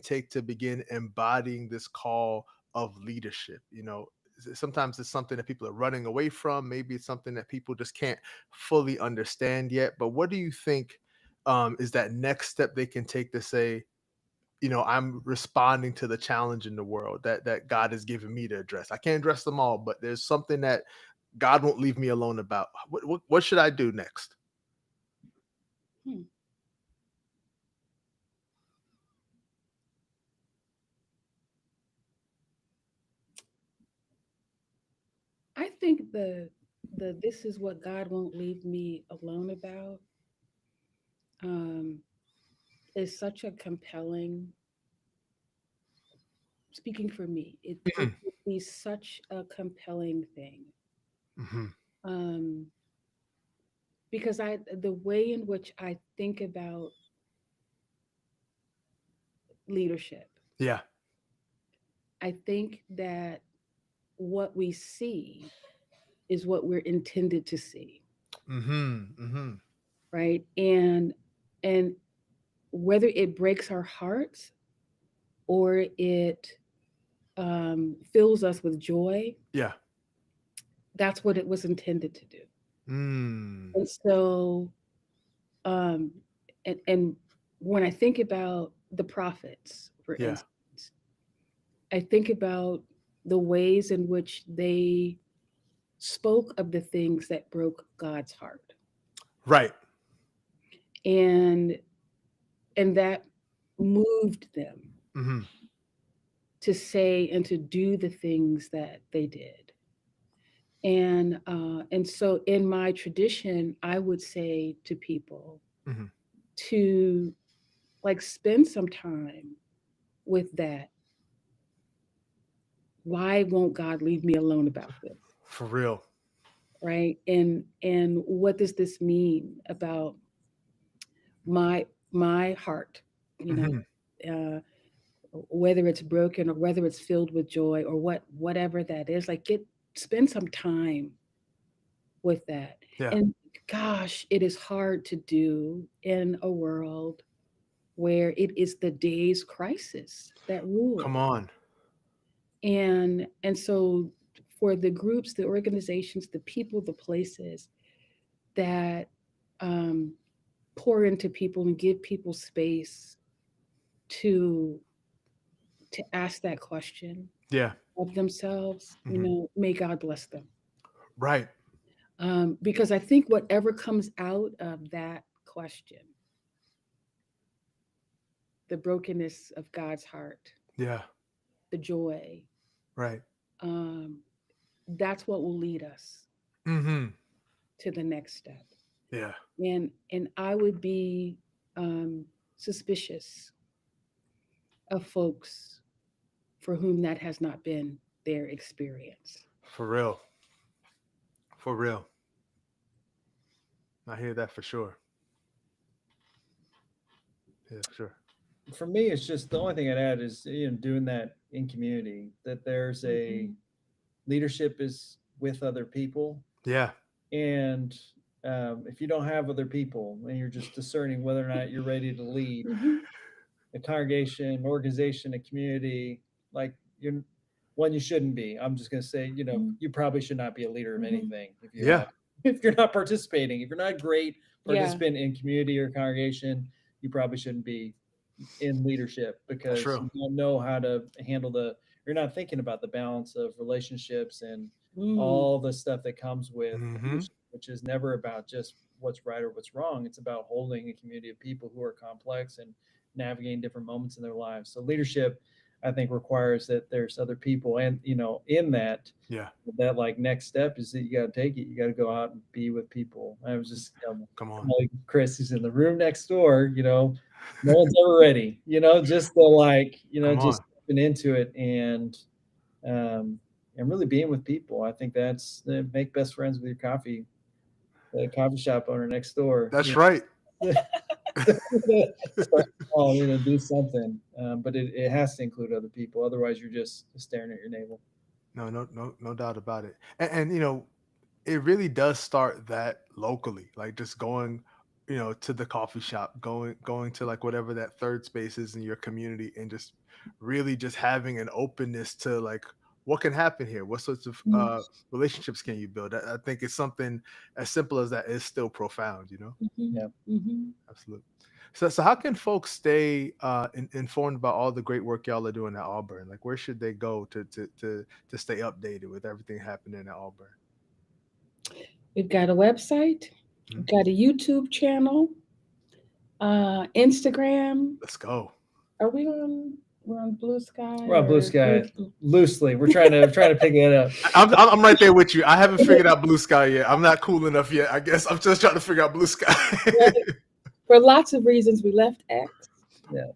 take to begin embodying this call of leadership? Sometimes it's something that people are running away from. Maybe it's something that people just can't fully understand yet. But what do you think is that next step they can take to say, I'm responding to the challenge in the world that God has given me to address. I can't address them all, but there's something that God won't leave me alone about. What should I do next? Hmm. I think the this is what God won't leave me alone about um, is such a compelling. Speaking for me, it Mhm, would be such a compelling thing mhm. um, because the way in which I think about leadership, Yeah. I think that what we see is what we're intended to see, Mhm, mhm. right? And whether it breaks our hearts or it fills us with joy, Yeah. that's what it was intended to do. Mm. And so, um, and when I think about the prophets, for Yeah. instance, I think about the ways in which they spoke of the things that broke God's heart, Right. and that moved them Mhm. to say and to do the things that they did. And so in my tradition, I would say to people Mhm. to like spend some time with that. Why won't God leave me alone about this? For real. Right? And what does this mean about my heart? You know, Mhm. uh, whether it's broken or whether it's filled with joy or whatever that is. Like get spend some time with that. Yeah. And gosh, it is hard to do in a world where it is the day's crisis that Come rule. on. And so for the groups, the organizations, the people, the places that um, pour into people and give people space to ask that question Yeah. of themselves, Mhm. may God bless them. Right. Because I think whatever comes out of that question, the brokenness of God's heart, Yeah. the joy, Right. um, that's what will lead us Mhm. to the next step. Yeah. And I would be um, suspicious of folks for whom that has not been their experience. For real. For real. I hear that for sure. Yeah, for sure. For me, it's just the only thing I'd add is doing that in community. That there's a Mhm. leadership is with other people, Yeah. and if you don't have other people and you're just discerning whether or not you're ready to lead Mhm. a congregation, an organization, a community, like you're one you shouldn't be. I'm just going to say, Mhm. you probably should not be a leader of Mhm. anything if you Yeah. have if you're not participating, if you're not a great Yeah. participant in community or congregation, you probably shouldn't be in leadership That's because true. you don't know how to handle you're not thinking about the balance of relationships and Mm. all the stuff that comes with Mhm. leadership, which is never about just what's right or what's wrong. It's about holding a community of people who are complex and navigating different moments in their lives. So leadership, I think, requires that there's other people, and in Yeah. that like next step is that you got to take it. You got to go out and be with people. I was just Come on. colleague Chris, who's in the room next door. No one's ever ready. Just the like, Come on. just stepping into it um, and really being with people. I think that's make best friends with your the coffee shop owner next door. That's right. Start small, do something. But it has to include other people. Otherwise, you're just staring at your navel. No, no, no, no doubt about it. And it really does start that locally, like just going. to the coffee shop, going to like whatever that third space is in your community, and just really just having an openness to like what can happen here, what sorts of Mm, relationships can you build. I think it's something as simple as that is still profound. mhm, Yeah. mhm. Absolutely. So how can folks stay informed about all the great work y'all are doing at Auburn? Like, where should they go to stay updated with everything happening at Auburn? We've got a website. We've Mhm. got a YouTube channel, Instagram. Let's go. Are we on? We're on Blue Sky We're on Blue or Sky loosely. We're trying to pick it up. I'm right there with you. I haven't figured out Blue Sky yet. I'm not cool enough yet. I guess I'm just trying to figure out Blue Sky. Well, for lots of reasons, we left X,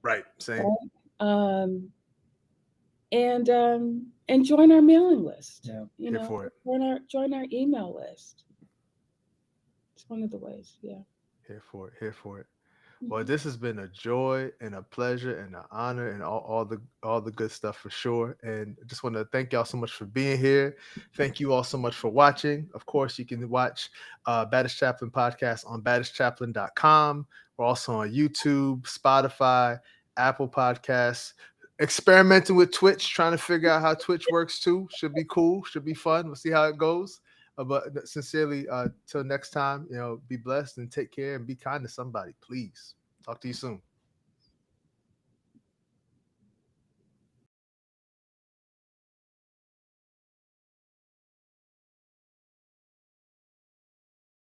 Right. Same. right? And join our mailing list. Yeah. You Here know, for it. join our email list. It's one of the ways. Yeah. Here for it. Here for it. Well, Mhm. this has been a joy and a pleasure and an honor and all the good stuff for sure. And I just want to thank y'all so much for being here. Thank you all so much for watching. Of course, you can watch Baddest Chaplain podcast on baddestchaplain.com. We're also on YouTube, Spotify, Apple Podcasts. Experimenting with Twitch, trying to figure out how Twitch works too. Should be cool. Should be fun. We'll see how it goes. But sincerely, till next time, be blessed and take care and be kind to somebody, please. Talk to you soon.